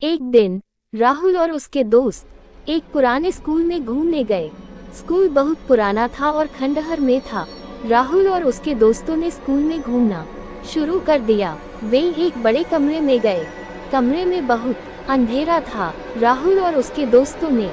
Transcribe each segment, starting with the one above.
एक दिन राहुल और उसके दोस्त एक पुराने स्कूल में घूमने गए। स्कूल बहुत पुराना था और खंडहर में था। राहुल और उसके दोस्तों ने स्कूल में घूमना शुरू कर दिया। वे एक बड़े कमरे में गए। कमरे में बहुत अंधेरा था। राहुल और उसके दोस्तों ने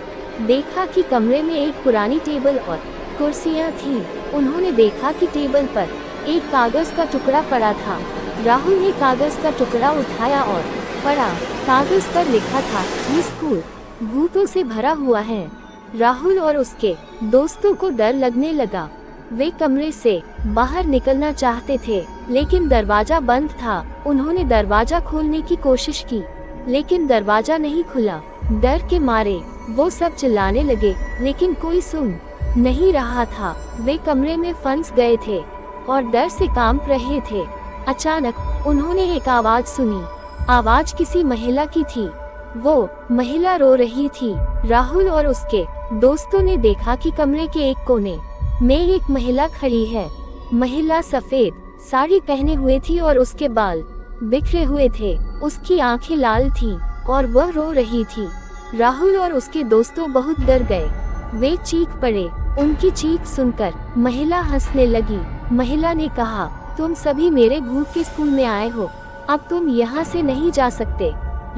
देखा कि कमरे में एक पुरानी टेबल और कुर्सियां थीं। उन्होंने देखा कि टेबल पर एक कागज का टुकड़ा पड़ा था। राहुल ने कागज का टुकड़ा उठाया और पढ़ा। कागज पर लिखा था, ये स्कूल भूतों से भरा हुआ है। राहुल और उसके दोस्तों को डर लगने लगा। वे कमरे से बाहर निकलना चाहते थे, लेकिन दरवाजा बंद था। उन्होंने दरवाजा खोलने की कोशिश की, लेकिन दरवाजा नहीं खुला। डर के मारे वो सब चिल्लाने लगे, लेकिन कोई सुन नहीं रहा था। वे कमरे में फंस गए थे और डर से कांप रहे थे। अचानक उन्होंने एक आवाज सुनी। आवाज किसी महिला की थी। वो महिला रो रही थी। राहुल और उसके दोस्तों ने देखा कि कमरे के एक कोने में एक महिला खड़ी है। महिला सफेद साड़ी पहने हुए थी और उसके बाल बिखरे हुए थे। उसकी आंखें लाल थीं और वह रो रही थी। राहुल और उसके दोस्तों बहुत डर गए। वे चीख पड़े। उनकी चीख सुनकर महिला हंसने लगी। महिला ने कहा, तुम सभी मेरे भूत के स्कूल में आए हो, अब तुम यहाँ से नहीं जा सकते।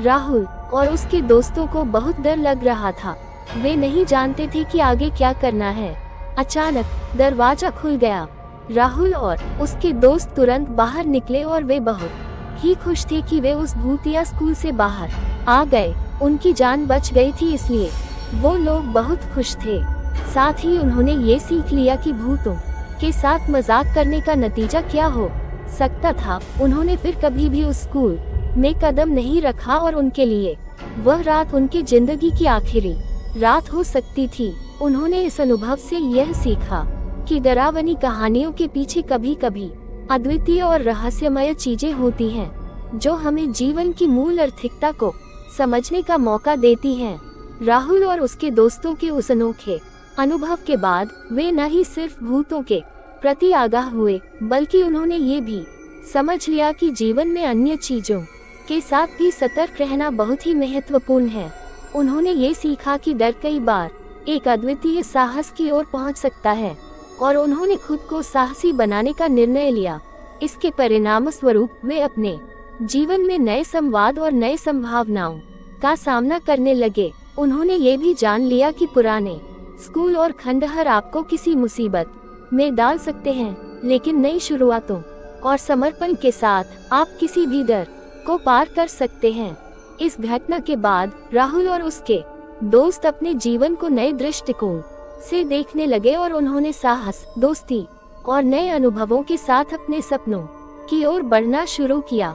राहुल और उसके दोस्तों को बहुत डर लग रहा था। वे नहीं जानते थे कि आगे क्या करना है। अचानक दरवाजा खुल गया। राहुल और उसके दोस्त तुरंत बाहर निकले और वे बहुत ही खुश थे कि वे उस भूतिया स्कूल से बाहर आ गए। उनकी जान बच गई थी, इसलिए वो लोग बहुत खुश थे। साथ ही उन्होंने ये सीख लिया कि भूतों के साथ मजाक करने का नतीजा क्या हो सकता था। उन्होंने फिर कभी भी उस स्कूल में कदम नहीं रखा और उनके लिए वह रात उनकी जिंदगी की आखिरी रात हो सकती थी। उन्होंने इस अनुभव से यह सीखा कि डरावनी कहानियों के पीछे कभी कभी अद्वितीय और रहस्यमय चीजें होती हैं, जो हमें जीवन की मूल आर्थिकता को समझने का मौका देती हैं। राहुल और उसके दोस्तों के उस अनोखे अनुभव के बाद वे न ही सिर्फ भूतों के प्रति आगाह हुए, बल्कि उन्होंने ये भी समझ लिया कि जीवन में अन्य चीजों के साथ भी सतर्क रहना बहुत ही महत्वपूर्ण है। उन्होंने ये सीखा कि डर कई बार एक अद्वितीय साहस की ओर पहुंच सकता है, और उन्होंने खुद को साहसी बनाने का निर्णय लिया। इसके परिणाम स्वरूप वे अपने जीवन में नए संवाद और नए संभावनाओं का सामना करने लगे। उन्होंने ये भी जान लिया कि पुराने स्कूल और खंडहर आपको किसी मुसीबत में डाल सकते हैं, लेकिन नई शुरुआतों और समर्पण के साथ आप किसी भी डर को पार कर सकते हैं। इस घटना के बाद राहुल और उसके दोस्त अपने जीवन को नए दृष्टिकोण से देखने लगे और उन्होंने साहस, दोस्ती और नए अनुभवों के साथ अपने सपनों की ओर बढ़ना शुरू किया।